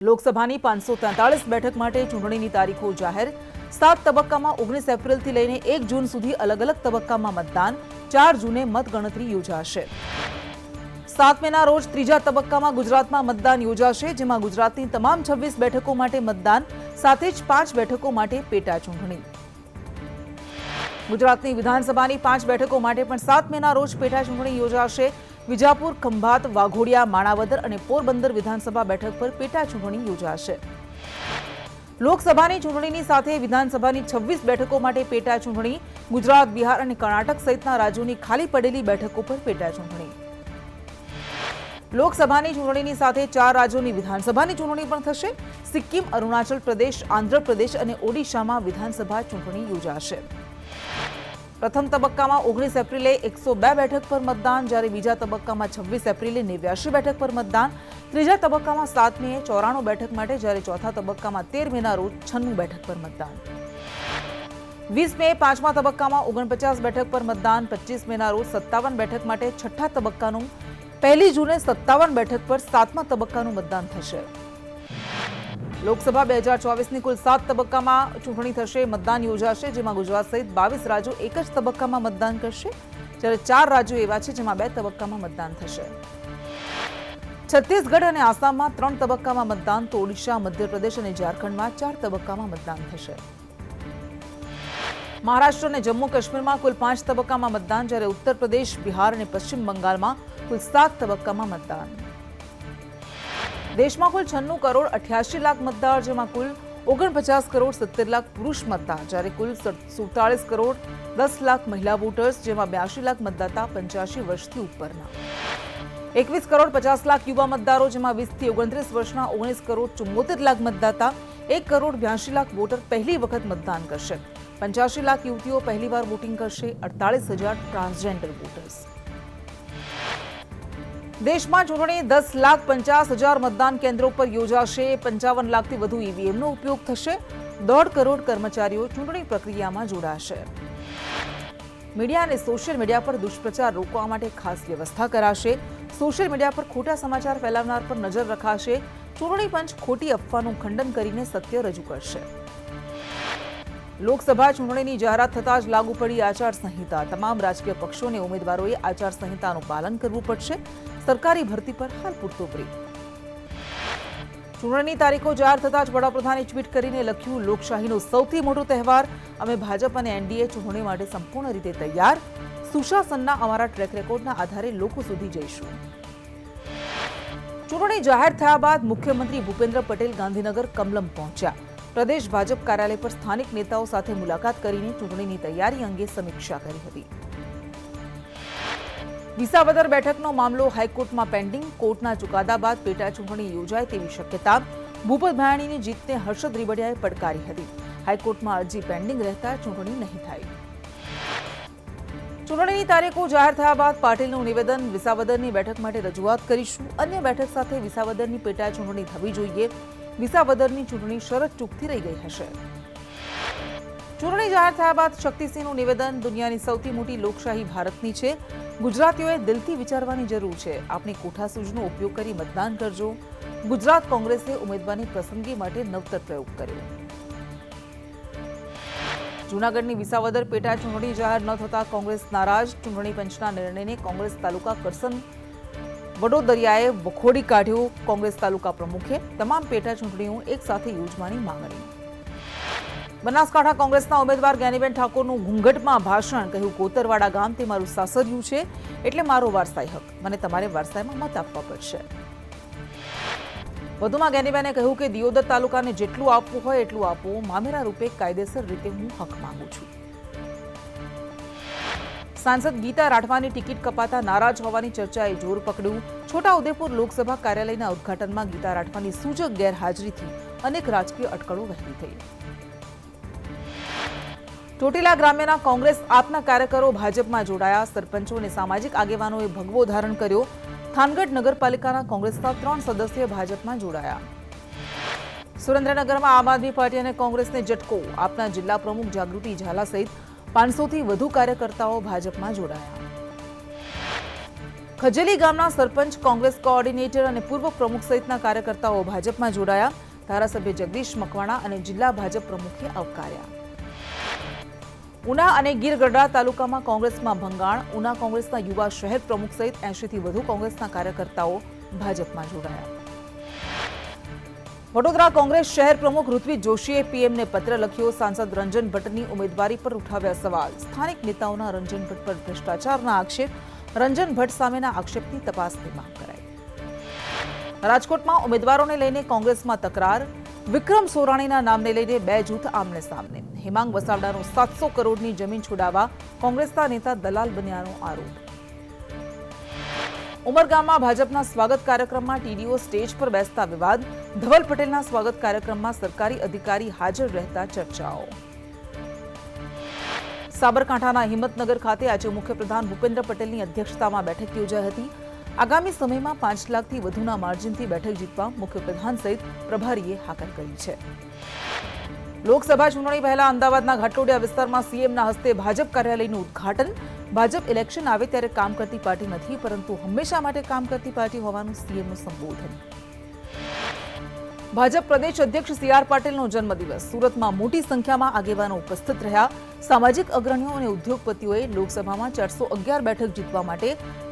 લોકસભાની 543 બેઠક માટે ચૂંટણીની તારીખો જાહેર 7 તબક્કામાં 19 એપ્રિલથી લઈને 1 જૂન સુધી અલગ અલગ તબક્કામાં મતદાન 4 જૂને મતગણતરી યોજાશે 7 મેના રોજ ત્રીજા તબક્કામાં ગુજરાતમાં મતદાન યોજાશે જેમાં ગુજરાતની તમામ 26 બેઠકો માટે મતદાન સાથે જ 5 બેઠકો માટે પેટા ચૂંટણી ગુજરાતની વિધાનસભાની 5 બેઠકો માટે પણ 7 મેના રોજ પેટા ચૂંટણી યોજાશે વિજાપુર ખંભાત વાઘોડિયા માણાવદર અને પોરબંદર વિધાનસભા બેઠક પર પેટા ચૂંટણી યોજાશે લોકસભાની ચૂંટણીની સાથે વિધાનસભાની 26 બેઠકો માટે પેટા ચૂંટણી ગુજરાત બિહાર અને કર્ણાટક સહિતના રાજ્યોની ખાલી પડેલી બેઠકો પર પેટા ચૂંટણી લોકસભાની ચૂંટણીની સાથે 4 રાજ્યોની વિધાનસભાની ચૂંટણી પણ થશે સિક્કિમ અરુણાચલ પ્રદેશ આંધ્રપ્રદેશ અને ઓડિશામાં વિધાનસભા ચૂંટણી યોજાશે પ્રથમ તબક્કામાં 19 એપ્રિલે 102 બેઠક પર મતદાન જ્યારે બીજા તબક્કામાં 26 એપ્રિલે 89 બેઠક પર મતદાન ત્રીજા તબક્કામાં 7 મેએ 94 બેઠક માટે જ્યારે ચોથા તબક્કામાં 13 મેના રોજ 96 બેઠક પર મતદાન 20 મે પાંચમા તબક્કામાં 49 બેઠક પર મતદાન 25 મેના રોજ 57 બેઠક માટે છઠ્ઠા તબક્કાનું 1 જૂને 57 બેઠક પર સાતમા તબક્કાનું મતદાન થશે લોકસભા 2024ની કુલ 7 તબક્કામાં ચૂંટણી થશે મતદાન યોજાશે જેમાં ગુજરાત સહિત 22 રાજ્યો એક જ તબક્કામાં મતદાન કરશે જ્યારે 4 રાજ્યો એવા છે જેમાં 2 તબક્કામાં મતદાન થશે છત્તીસગઢ અને આસામમાં 3 તબક્કામાં મતદાન તો ઓડિશા મધ્યપ્રદેશ અને ઝારખંડમાં 4 તબક્કામાં મતદાન થશે મહારાષ્ટ્ર અને જમ્મુ કાશ્મીરમાં કુલ 5 તબક્કામાં મતદાન જ્યારે ઉત્તર પ્રદેશ બિહાર અને પશ્ચિમ બંગાળમાં કુલ 7 તબક્કામાં મતદાન દેશમાં કુલ 96 કરોડ 88 લાખ મતદાર જેમાં કુલ 49 કરોડ 70 લાખ પુરુષ મતદાર જ્યારે કુલ 47 કરોડ 10 લાખ મહિલા વોટર્સ જેમાં 82 લાખ મતદાતા 85 વર્ષથી ઉપરના 21 કરોડ 50 લાખ યુવા મતદારો જેમાં 20 થી 29 વર્ષના 19 કરોડ 74 લાખ મતદાતા 1 કરોડ 82 લાખ વોટર પહેલી વખત મતદાન કરશે 85 લાખ યુવતીઓ પહેલીવાર વોટિંગ કરશે 48,000 ટ્રાન્સજેન્ડર વોટર્સ દેશમાં ચૂંટણી 10,50,000 મતદાન કેન્દ્રો પર યોજાશે 55 લાખથી વધુ ઈવીએમનો ઉપયોગ થશે 1.5 કરોડ કર્મચારીઓ ચૂંટણી પ્રક્રિયામાં જોડાશે મીડિયા અને સોશિયલ મીડિયા પર દુષ્પ્રચાર રોકવા માટે ખાસ વ્યવસ્થા કરાશે સોશિયલ મીડિયા પર ખોટા સમાચાર ફેલાવનાર પર નજર રખાશે ચૂંટણી પંચ ખોટી અફવાનું ખંડન કરીને સત્ય રજૂ કરશે લોકસભા ચૂંટણીની જાહેરાત થતાં જ લાગુ પડી આચારસંહિતા તમામ રાજકીય પક્ષો અને ઉમેદવારોએ આચારસંહિતાનું પાલન કરવું પડશે સરકારી ભરતી પર હાલ પૂરતો બ્રેક ચૂંટણીની તારીખો જાહેર થતાં જ વડાપ્રધાને ટ્વીટ કરીને લખ્યું લોકશાહીનો સૌથી મોટો તહેવાર અમે ભાજપ અને એનડીએ ચૂંટણી માટે સંપૂર્ણ રીતે તૈયાર સુશાસનના અમારા ટ્રેક રેકોર્ડના આધારે લોકો સુધી જઈશું ચૂંટણી જાહેર થયા બાદ મુખ્યમંત્રી ભૂપેન્દ્ર પટેલ ગાંધીનગર કમલમ પહોંચ્યા પ્રદેશ ભાજપ કાર્યાલય પર સ્થાનિક નેતાઓ સાથે મુલાકાત કરીને ચૂંટણીની તૈયારી અંગે સમીક્ષા કરી હતી વિસાવદર બેઠકનો મામલો હાઈકોર્ટમાં પેન્ડિંગ કોર્ટના ચુકાદા બાદ પેટા ચૂંટણી યોજાય તેવી શક્યતા ભૂપત ભાયાણીની જીતને હર્ષદ રીબડિયાએ પડકારી હતી હાઈકોર્ટમાં અરજી પેન્ડિંગ રહેતા ચૂંટણી નહીં થાય ચૂંટણીની તારીખો જાહેર થયા બાદ પાટીલનું નિવેદન વિસાવદરની બેઠક માટે રજૂઆત કરીશું અન્ય બેઠક સાથે વિસાવદરની પેટા ચૂંટણી થવી જોઈએ વિસાવદરની ચૂંટણી શરત ચૂકતી રહી ગઈ હશે ચૂંટણી જાહેર થયા બાદ શક્તિસિંહનું નિવેદન દુનિયાની સૌથી મોટી લોકશાહી ભારતની છે ગુજરાતીઓએ દિલથી વિચારવાની જરૂર છે આપણી કોઠાસૂઝનો ઉપયોગ કરી મતદાન કરજો ગુજરાત કોંગ્રેસે ઉમેદવારની પસંદગી માટે નવતર પ્રયોગ કર્યો જૂનાગઢની વિસાવદર પેટા ચૂંટણી જાહેર ન થતા કોંગ્રેસ નારાજ ચૂંટણી પંચના નિર્ણયને કોંગ્રેસ તાલુકા કરસન વડોદરિયાએ વખોડી કાઢ્યો કોંગ્રેસ તાલુકા પ્રમુખે તમામ પેટા ચૂંટણીઓ એક સાથે યોજવાની માંગણી બનાસકાંઠા કોંગ્રેસના ઉમેદવાર જ્ઞાનીબેન ઠાકોરનું ઘૂંઘટમાં ભાષણ કહ્યું કોતરવાડા ગામ તે મારું સાસરિયું છે એટલે મારો વારસાઈ હક મને તમારે વારસાઈમાં મત આપવા પડશે વધુમાં જ્ઞાનીબેને કહ્યું કે દિયોદર તાલુકાને જેટલું આપવું હોય એટલું આપો મામેરા રૂપે કાયદેસર રીતે હું હક માંગુ છું સાંસદ ગીતા રાઠવાની ટિકિટ કપાતા નારાજ હોવાની ચર્ચાએ જોર પકડ્યું છોટાઉદેપુર લોકસભા કાર્યાલયના ઉદઘાટનમાં ગીતા રાઠવાની સૂચક ગેરહાજરીથી અનેક રાજકીય અટકળો વહેતી થઈ ચોટીલા ગ્રામ્યના કોંગ્રેસ આપના કાર્યકરો ભાજપમાં જોડાયા સરપંચો અને સામાજિક આગેવાનોએ ભગવો ધારણ કર્યો થાનગઢ નગરપાલિકાના કોંગ્રેસના 3 સદસ્યો ભાજપમાં જોડાયા સુરેન્દ્રનગરમાં આમ આદમી પાર્ટી અને કોંગ્રેસને ઝટકો આપના જિલ્લા પ્રમુખ જાગૃતિ ઝાલા સહિત 500થી વધુ કાર્યકર્તાઓ ભાજપમાં જોડાયા ખજેલી ગામના સરપંચ, કોંગ્રેસ કોઓર્ડિનેટર અને પૂર્વ પ્રમુખ સહિતના કાર્યકર્તાઓ ભાજપમાં જોડાયા. ધારાસભ્ય જગદીશ મકવાણા અને જિલ્લા ભાજપ પ્રમુખે આવકાર્યા. ઉના અને ગીર ગઢડા તાલુકામાં કોંગ્રેસમાં ભંગાણ. ઉના કોંગ્રેસના યુવા શહેર પ્રમુખ સહિત 80થી વધુ કોંગ્રેસના કાર્યકર્તાઓ ભાજપમાં જોડાયા. વડોદરા કોંગ્રેસ શહેર પ્રમુખ ઋત્વિજ જોશીએ પીએમને પત્ર લખ્યો. સાંસદ રંજન ભટ્ટની ઉમેદવારી પર ઉઠાવ્યા સવાલ. સ્થાનિક નેતાઓના રંજન ભટ્ટ પર ભ્રષ્ટાચારના આક્ષેપ. રંજન ભટ્ટ સામેના આક્ષેપની તપાસની માંગ કરાઈ. રાજકોટમાં ઉમેદવારોને લઈને કોંગ્રેસમાં તકરાર. વિક્રમ સોરાણીના નામને લઈને બે જૂથ આમને સામને. હેમાંગ વસાવડાનો 700 કરોડની જમીન છોડાવવા કોંગ્રેસના નેતા દલાલ બન્યાનો આરોપ. ઉમરગામમાં ભાજપના સ્વાગત કાર્યક્રમમાં ટીડીઓ સ્ટેજ પર બેસતા વિવાદ. ધવલ પટેલના સ્વાગત કાર્યક્રમમાં સરકારી અધિકારી હાજર રહેતા ચર્ચાઓ. સાબરકાંઠાના હિંમતનગર ખાતે આજે મુખ્યપ્રધાન ભૂપેન્દ્ર પટેલની અધ્યક્ષતામાં બેઠક યોજાઈ હતી. આગામી સમયમાં 5 લાખથી વધુના માર્જિનથી બેઠક જીતવા મુખ્યપ્રધાન સહિત પ્રભારીએ હાકલ કરી છે. લોકસભા ચૂંટણી પહેલા અમદાવાદના ઘાટલોડિયા વિસ્તારમાં સીએમના હસ્તે ભાજપ કાર્યાલયનું ઉદ્ઘાટન. ભાજપ ઇલેક્શન આવે ત્યારે કામ કરતી પાર્ટી નથી, પરંતુ હંમેશા માટે કામ કરતી પાર્ટી હોવાનું સીએમનું સંબોધન. ભાજપ પ્રદેશ અધ્યક્ષ સી.આર. પાટીલનો જન્મદિવસ. સુરતમાં મોટી સંખ્યામાં આગેવાનો ઉપસ્થિત રહ્યા. સામાજિક અગ્રણીઓ અને ઉદ્યોગપતિઓએ લોકસભામાં 411 બેઠક જીતવા માટે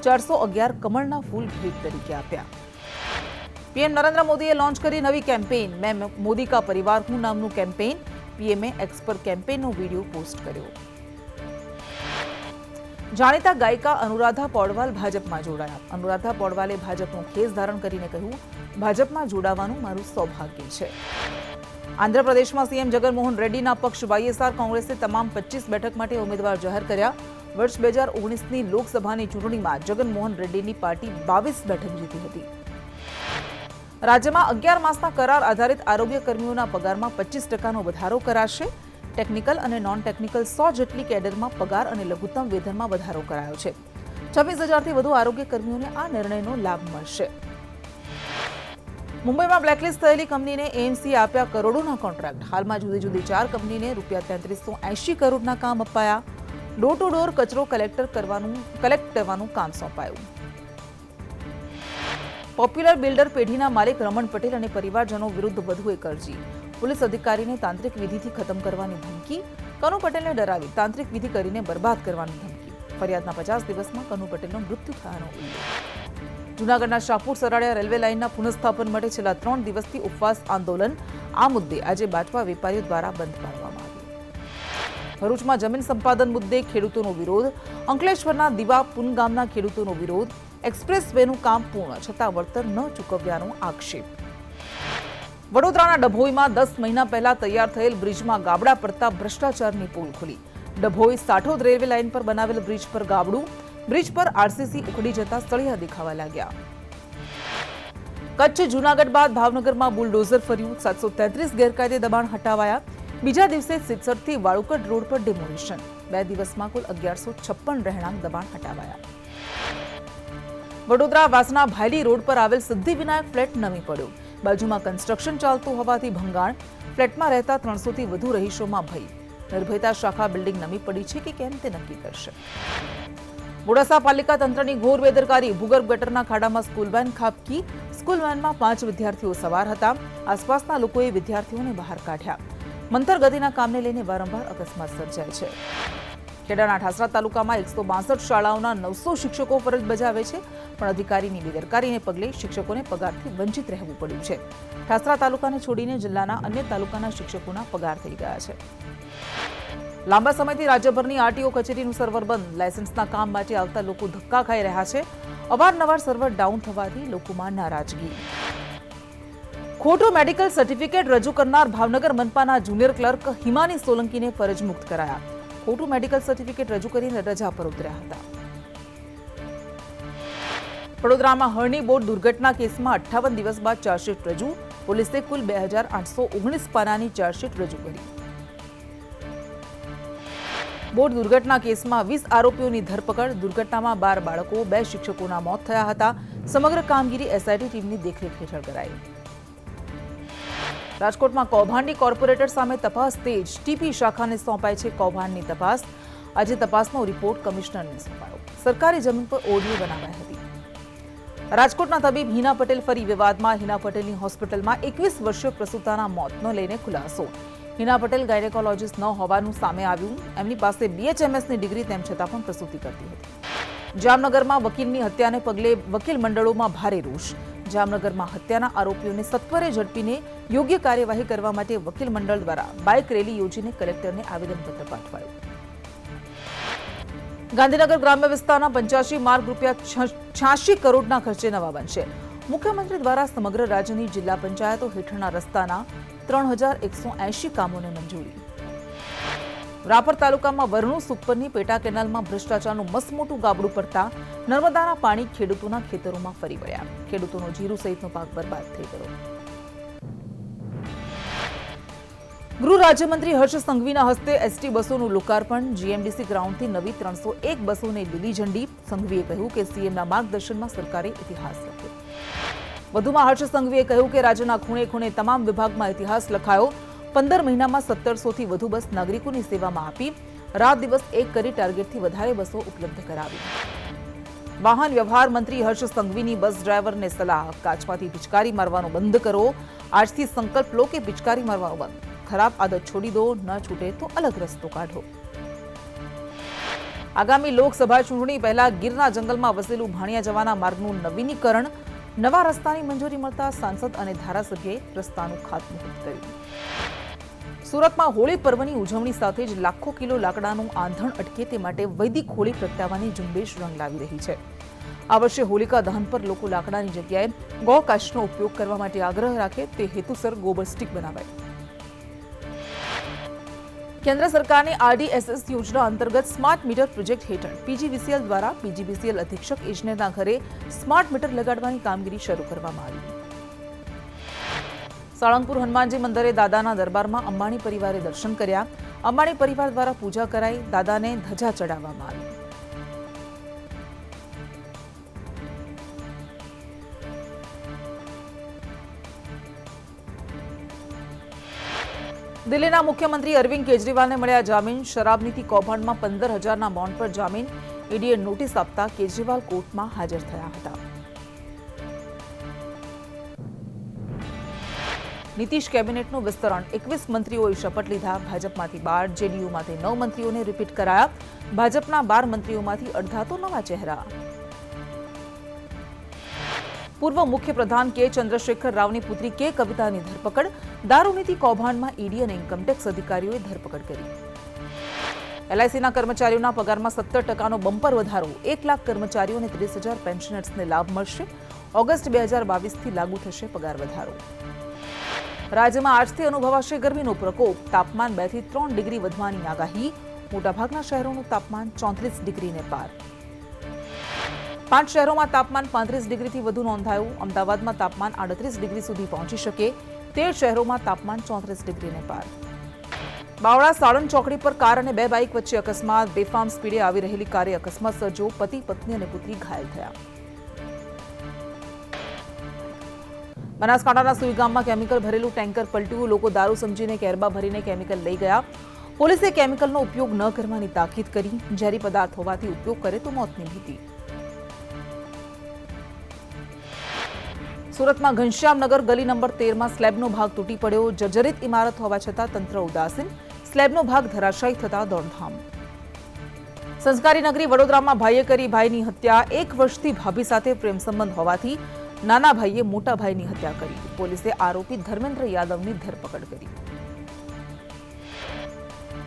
411 કમળના ફૂલ ભેટ તરીકે આપ્યા. પીએમ નરેન્દ્ર મોદીએ લોન્ચ કરી નવી કેમ્પેઇન મેં મોદી કા પરિવાર હું નામનું કેમ્પેઇન. પીએમએ એક્સ પર કેમ્પેઇનનો વિડીયો પોસ્ટ કર્યો. જાણીતા ગાયિકા અનુરાધા પૌડવાલ ભાજપમાં જોડાયા. અનુરાધા પૌડવાલે ભાજપનો ખેસ ધારણ કરીને કહ્યું, ભાજપમાં જોડાવાનું મારું સૌભાગ્ય છે. આંધ્રપ્રદેશમાં સીએમ જગનમોહન રેડ્ડીના પક્ષ વાયએસઆર કોંગ્રેસે તમામ 25 બેઠક માટે ઉમેદવાર જાહેર કર્યા. વર્ષ 2019ની લોકસભાની ચૂંટણીમાં જગનમોહન રેડ્ડીની પાર્ટી 22 બેઠક જીતી હતી. રાજ્યમાં 11 માસના કરાર આધારિત આરોગ્ય કર્મીઓના પગારમાં 25% વધારો કરાશે. ટેકનિકલ અને નોન ટેકનિકલ 100 જેટલી કેડરમાં પગાર અને લઘુત્તમ વેતનમાં વધારો કરાયો છે. 26,000થી વધુ આરોગ્ય કર્મીઓને આ નિર્ણયનો લાભ મળશે. મુંબઈમાં બ્લેકલિસ્ટ થયેલી કંપનીને એએમસીએ આપ્યા કરોડોના કોન્ટ્રાક્ટ. હાલમાં જુદી જુદી 4 કંપનીને ₹3380 કરોડના કામ અપાયા. ડોર ટુ ડોર કચરો કલેક્ટ કરવાનું કામ સોંપાયું. પોપ્યુલર બિલ્ડર પેઢીના માલિક રમણ પટેલ અને પરિવારજનો વિરુદ્ધ વધુ એક અરજી. પોલીસ અધિકારીને તાંત્રિક વિધિથી ખતમ કરવાની ધમકી. કનુ પટેલને ડરાવી તાંત્રિક વિધિ કરીને બરબાદ કરવાની ધમકી. ફરિયાદના 50 દિવસમાં કનુ પટેલનો મૃત્યુ થવાનો ઉલ્લેખ. જૂનાગઢના શાહપુર સરાડિયા રેલવે લાઇનના પુનઃસ્થાપન માટે છેલ્લા 3 દિવસથી ઉપવાસ આંદોલન. આ મુદ્દે આજે બાટવા વેપારીઓ દ્વારા બંધ પાડવામાં આવ્યું. ભરૂચમાં જમીન સંપાદન મુદ્દે ખેડૂતોનો વિરોધ. અંકલેશ્વરના દીવા પુન ગામના ખેડૂતોનો વિરોધ. એક્સપ્રેસ વેનું કામ પૂર્ણ છતાં વળતર ન ચૂકવ્યાનો આક્ષેપ. વડોદરાના ડભોઈમાં 10 મહિના પહેલા તૈયાર થયેલ બ્રિજમાં ગાબડા પડતા ભ્રષ્ટાચારની પોલ ખુલી. ડભોઈ સાઠોદ રેલવે લાઇન પર બનાવેલ બ્રિજ પર ગાબડું. બ્રિજ પર આરસીસી ઉખડી જતા સળિયા દેખાવા લાગ્યા. કચ્છ જૂનાગઢ બાદ ભાવનગરમાં બુલડોઝર ફર્યું. 733 ગેરકાયદે દબાણ હટાવાયા. બીજા દિવસે સિરસરથી વાળુકડ રોડ પર ડેમોલિશન. 2 દિવસમાં કુલ 1156 રહેણાંક દબાણ હટાવાયા. વડોદરા વાસણા ભાયલી રોડ પર આવેલ સિદ્ધિવિનાયક ફ્લેટ નમી પડ્યો. બાજુમાં કન્સ્ટ્રક્શન ચાલતું હોવાથી ભંગાણ. ફ્લેટમાં રહેતા 300થી વધુ રહીશોમાં ભય. નિર્ભયતા શાખા બિલ્ડિંગ નમી પડી છે કે કેમ તે નક્કી કરશે. મોડાસા પાલિકા તંત્રની ઘોર બેદરકારી. ભૂગર્ભ ગટરના ખાડામાં સ્કૂલ વેન ખાબકી. સ્કૂલ વેનમાં 5 વિદ્યાર્થીઓ સવાર હતા. આસપાસના લોકોએ વિદ્યાર્થીઓને બહાર કાઢ્યા. મંતર ગતિના કામને લઈને વારંવાર અકસ્માત સર્જાય છે. ખેડાના ઠાસરા તાલુકામાં 162 શાળાઓના 900 શિક્ષકો ફરજ બજાવે છે, પણ અધિકારીની બેદરકારીને પગલે શિક્ષકોને પગારથી વંચિત રહેવું પડ્યું છે. ઠાસરા તાલુકાને છોડીને જિલ્લાના અન્ય તાલુકાના શિક્ષકોના પગાર થઈ ગયા છે. લાંબા સમયથી રાજ્યભરની આરટીઓ કચેરીનું સર્વર બંધ. લાયસન્સના કામ માટે આવતા લોકો ધક્કા ખાઈ રહ્યા છે. અવારનવાર સર્વર ડાઉન થવાથી લોકોમાં નારાજગી. ખોટું મેડિકલ સર્ટિફિકેટ રજૂ કરનાર ભાવનગર મનપાના જુનિયર ક્લર્ક હિમાની સોલંકીને ફરજ મુક્ત કરાયા. ખોટું મેડિકલ સર્ટિફિકેટ રજૂ કરીને રજા પર ઉતર્યા હતા. વડોદરામાં હરણી બોટ દુર્ઘટના કેસમાં 58 દિવસ બાદ ચાર્જશીટ રજૂ. પોલીસે કુલ 2819 પાનાની ચાર્જશીટ રજૂ કરી. બોટ દુર્ઘટના કેસમાં 20 આરોપીઓની ધરપકડ. દુર્ઘટનામાં 12 બાળકો, 2 શિક્ષકોના મોત થયા હતા. સમગ્ર કામગીરી એસઆઈટી ટીમની દેખરેખ હેઠળ કરાઈ. રાજકોટમાં કૌભાંડી કોર્પોરેટર સામે તપાસ તેજ. ટીપી શાખાને સોંપાય છે કૌભાંડની તપાસ. આજે તપાસનો રિપોર્ટ કમિશનરને સોંપાયો. સરકારી જમીન પર ઓડીઓ બનાવાઈ હતી. રાજકોટના તબીબ હિના પટેલ ફરી વિવાદમાં. હિના પટેલની હોસ્પિટલમાં 21 વર્ષીય પ્રસૂતાના મોતનો લઈને ખુલાસો. હિના પટેલ ગાયનેકોલોજીસ્ટ ન હોવાનું સામે આવ્યું. એમની પાસે BHMSની ડિગ્રી તેમ છતાં પણ પ્રસૂતિ કરતી હતી. જામનગરમાં વકીલની હત્યાને પગલે વકીલ મંડળોમાં ભારે રોષ. જામનગરમાં હત્યાના આરોપીઓને સત્વરે ઝડપીને યોગ્ય કાર્યવાહી કરવા માટે વકીલ મંડળ દ્વારા બાઇક રેલી યોજીને કલેક્ટરને આવેદનપત્ર પાઠવાયું. ગાંધીનગર ગ્રામ્ય વિસ્તારના 85 માર્ગ ₹86 કરોડના ખર્ચે નવા બનશે. મુખ્યમંત્રી દ્વારા સમગ્ર રાજ્યની જિલ્લા પંચાયતો હેઠળના રસ્તાના 3180 કામોને મંજૂરી. રાપર તાલુકામાં વરણુ સુપરની પેટા કેનાલમાં ભ્રષ્ટાચારનું મસમોટું ગાબડું પડતા નર્મદાના પાણી ખેડૂતોના ખેતરોમાં ફરી વળ્યા. ખેડૂતોનો જીરું સહિતનો પાક બરબાદ થઈ ગયો. ગૃહ રાજ્યમંત્રી હર્ષ સંઘવીના હસ્તે એસટી બસોનું લોકાર્પણ. GMDC ગ્રાઉન્ડથી નવી 301 બસોને લીલી ઝંડી. સંઘવીએ કહ્યું કે સીએમના માર્ગદર્શનમાં સરકારે ઇતિહાસ લખ્યો. વધુમાં હર્ષ સંઘવીએ કહ્યું કે રાજ્યના ખૂણે ખૂણે તમામ વિભાગમાં ઇતિહાસ લખાયો. 15 મહિનામાં 1700થી વધુ બસ નાગરિકોની સેવામાં આપી. રાત દિવસ એક કરી ટાર્ગેટથી વધારે બસો ઉપલબ્ધ કરાવી. વાહન વ્યવહાર મંત્રી હર્ષ સંઘવીની બસ ડ્રાઈવરને સલાહ. કાચમાંથી પિચકારી મારવાનું બંધ કરો. આજથી સંકલ્પ લો કે પિચકારી મારવાનું બંધ. ખરાબ આદત છોડી દો. ન છૂટે તો અલગ રસ્તો કાઢો. આગામી લોકસભા ચૂંટણી પહેલા ગીરના જંગલમાં વસેલું ભાણિયા જવાના માર્ગનું નવીનીકરણ. નવા રસ્તાની મંજૂરી મળતા સાંસદ અને ધારાસભ્યએ રસ્તાનું ખાતમુહૂર્ત કર્યું. સુરતમાં હોળી પર્વની ઉજવણી સાથે જ લાખો કિલો લાકડાનું આંધણ અટકે તે માટે વૈદિક હોળી પ્રગટાવવાની ઝુંબેશ રંગ લાવી રહી છે. આ વર્ષે હોલિકા દહન પર લોકો લાકડાની જગ્યાએ ગૌકાષ્ઠનો ઉપયોગ કરવા માટે આગ્રહ રાખે તે હેતુસર ગોબર સ્ટીક બનાવાય. કેન્દ્ર સરકારની RDSS યોજના અંતર્ગત સ્માર્ટ મીટર પ્રોજેક્ટ હેઠળ PGVCL દ્વારા PGVCL અધિક્ષક ઇજનેરના ઘરે સ્માર્ટ મીટર લગાડવાની કામગીરી શરૂ કરવામાં આવી. સાળંગપુર હનુમાનજી મંદિરે દાદાના દરબારમાં અંબાણી પરિવારે દર્શન કર્યા. અંબાણી પરિવાર દ્વારા પૂજા કરાઈ. દાદાને ધજા ચડાવવામાં આવી. દિલ્હીના મુખ્યમંત્રી અરવિંદ કેજરીવાલને મળ્યા જામીન. શરાબ નીતિ કૌભાંડમાં 15,000ના બોન્ડ પર જામીન. ઈડીએ નોટિસ આપતા કેજરીવાલ કોર્ટમાં હાજર થયા હતા. નીતિશ કેબિનેટનું વિસ્તરણ. 21 મંત્રીઓએ શપથ લીધા. ભાજપમાંથી 12, જેડીયુમાંથી 9 મંત્રીઓને રિપીટ કરાયા. ભાજપના 12 મંત્રીઓમાંથી અડધા તો નવા ચહેરા. પૂર્વ મુખ્યપ્રધાન કે ચંદ્રશેખર રાવની પુત્રી કે કવિતાની ધરપકડ. દારૂનીતિ કૌભાંડમાં ઈડી અને ઇન્કમટેક્સ અધિકારીઓએ ધરપકડ કરી. LICના કર્મચારીઓના પગારમાં 17%નો બમ્પર વધારો. 1 લાખ કર્મચારીઓને 30,000 પેન્શનર્સને લાભ મળશે. ઓગસ્ટ 2022થી લાગુ થશે પગાર વધારો. રાજ્યમાં આજથી અનુભવાશે ગરમીનો પ્રકોપ. તાપમાન 2 થી 3 ડિગ્રી વધવાની આગાહી. મોટાભાગના શહેરોનું તાપમાન 34 ડિગ્રીને પાર. 5 શહેરોમાં તાપમાન 35 ડિગ્રીથી વધુ નોંધાયું. અમદાવાદમાં તાપમાન 38 ડિગ્રી સુધી પહોંચી શકે. 13 શહેરોમાં તાપમાન 34 ડિગ્રીને પાર. બાવળા સાળંદ ચોકડી પર કાર અને 2 બાઇક વચ્ચે અકસ્માત. બેફામ સ્પીડે આવી રહેલી કારે અકસ્માત સર્જ્યો. પતિ, પત્ની અને પુત્રી ઘાયલ થયા. બનાસકાંઠાના સુઈગામમાં કેમિકલ ભરેલું ટેન્કર પલટ્યું. લોકો દારૂ સમજીને કેરબા ભરીને કેમિકલ લઈ ગયા. પોલીસે કેમિકલનો ઉપયોગ ન કરવાની તાકીદ કરી. ઝેરી પદાર્થ હોવાથી ઉપયોગ કરે તો મોતની ભીતિ. સુરતમાં ઘનશ્યામનગર ગલી નંબર 13માં સ્લેબનો ભાગ તૂટી પડ્યો. જર્જરિત ઇમારત હોવા છતાં તંત્ર ઉદાસીન. સ્લેબનો ભાગ ધરાશાયી થતા દોડધામ. સંસ્કારી નગરી વડોદરામાં ભાઈએ કરી ભાઈની હત્યા. 1 વર્ષથી ભાભી સાથે પ્રેમ સંબંધ હોવાથી નાના ભાઈએ મોટા ભાઈની હત્યા કરી. પોલીસે આરોપી ધર્મેન્દ્ર યાદવની ધરપકડ કરી.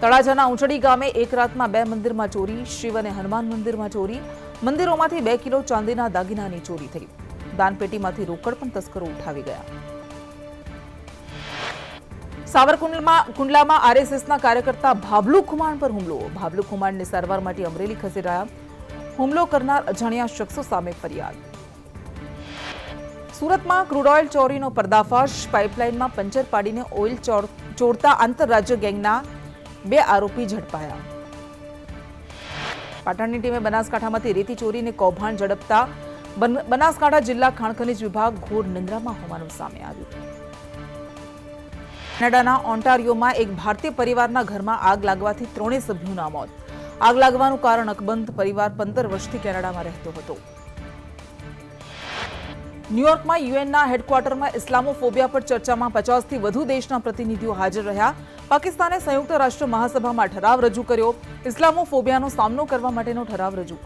તળાજાના ઉંચડી ગામે એક રાતમાં 2 મંદિરમાં ચોરી. શિવ અને હનુમાન મંદિરમાં ચોરી. મંદિરોમાંથી 2 કિલો ચાંદીના દાગીનાની ચોરી થઈ. દાનપેટીમાંથી રોકડ પણ તસ્કરો ઉઠાવી ગયા. સાવરકુંડલામાં RSSના કાર્યકર્તા ભાબલુ ખુમાણ પર હુમલો. ભાબલુ ખુમાણને સારવાર માટે અમરેલી ખસેડાયા. હુમલો કરનાર અજાણ્યા શખ્સો સામે ફરિયાદ. સુરતમાં ક્રૂડ ઓઇલ ચોરીનો પર્દાફાશ. પાઇપલાઇનમાં પંચર પાડીને ઓઇલ ચોરતા આંતરરાજ્ય ગેંગના 2 આરોપી ઝડપાયા. પાટણની ટીમે બનાસકાંઠામાંથી રેતી ચોરીને કૌભાંડ ઝડપતા બનાસકાંઠા જિલ્લા ખાણ ખનીજ વિભાગ ઘોર નિંદ્રામાં હોવાનું સામે આવ્યું. કેનેડાના ઓન્ટારિયોમાં એક ભારતીય પરિવારના ઘરમાં આગ લાગવાથી 3 સભ્યોના મોત. આગ લાગવાનું કારણ અકબંધ. પરિવાર 15 વર્ષથી કેનેડામાં રહેતો હતો. ન્યુયોર્કમાં યુએનના હેડક્વાર્ટરમાં ઇસ્લામોફોબિયા પર ચર્ચામાં 50થી વધુ દેશના પ્રતિનિધિઓ હાજર રહ્યા. પાકિસ્તાને સંયુક્ત રાષ્ટ્ર મહાસભામાં ઠરાવ રજૂ કર્યો. ઇસ્લામોફોબિયાનો સામનો કરવા માટેનો ઠરાવ રજૂ.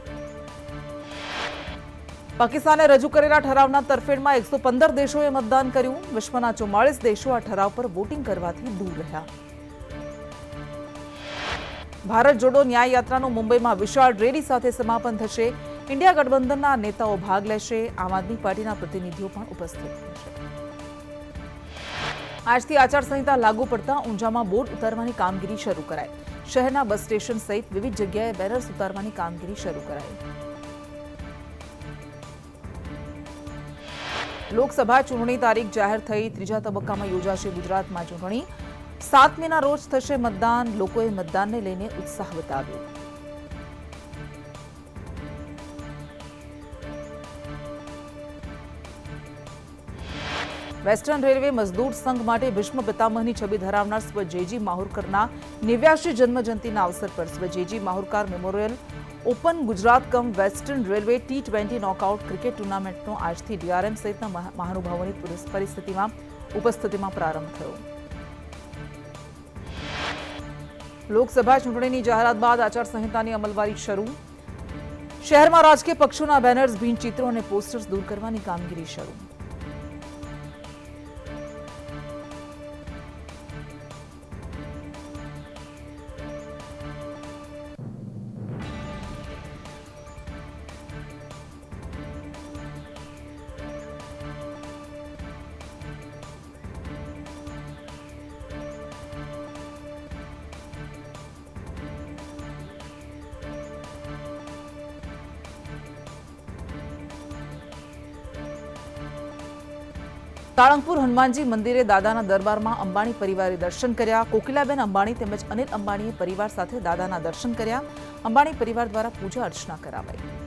પાકિસ્તાને રજૂ કરેલા ઠરાવના તરફેણમાં 115 દેશોએ મતદાન કર્યું. વિશ્વના 44 દેશો આ ઠરાવ પર વોટિંગ કરવાથી દૂર રહ્યા. ભારત જોડો ન્યાય યાત્રાનું મુંબઈમાં વિશાળ રેલી સાથે સમાપન થશે. ઇન્ડિયા ગઠબંધનના નેતાઓ ભાગ લેશે. આમ આદમી પાર્ટીના પ્રતિનિધિઓ પણ ઉપસ્થિત રહેશે. આજથી આચારસંહિતા લાગુ પડતા ઊંઝામાં બોર્ડ ઉતારવાની કામગીરી શરૂ કરાઈ. શહેરના બસ સ્ટેશન સહિત વિવિધ જગ્યાએ બેનર્સ ઉતારવાની કામગીરી શરૂ કરાઈ. લોકસભા ચૂંટણી તારીખ જાહેર થઈ. ત્રીજા તબક્કામાં યોજાશે ગુજરાતમાં ચૂંટણી. 7 મેના રોજ થશે મતદાન. લોકોએ મતદાનને લઈને ઉત્સાહ બતાવ્યો. વેસ્ટર્ન રેલવે મજદૂર સંઘ માટે ભીષ્મ પિતામહની છબી ધરાવનાર સ્વ જેજી માહુરકરના 89મી જન્મજયંતિના અવસર પર સ્વ J G Mahurkar memorial open Gujarat cum western railway T20 knockout cricket ટુર્નામેન્ટનો આજથી ડીઆરએમ સહિતના મહાનુભાવોની ઉપસ્થિતિમાં પ્રારંભ થયો. લોકસભા ચૂંટણીની જાહેરાત બાદ આચારસંહિતાની અમલવારી શરૂ. શહેરમાં રાજકીય પક્ષોના બેનર્સ, ભીંતચિત્રો અને પોસ્ટર્સ દૂર કરવાની કામગીરી શરૂ. સાળંગપુર હનુમાનજી મંદિરે દાદાના દરબારમાં અંબાણી પરિવારે દર્શન કર્યા. કોકિલાબેન અંબાણી તેમજ અનિલ અંબાણીએ પરિવાર સાથે દાદાના દર્શન કર્યા. અંબાણી પરિવાર દ્વારા પૂજા અર્ચના કરાવાઈ.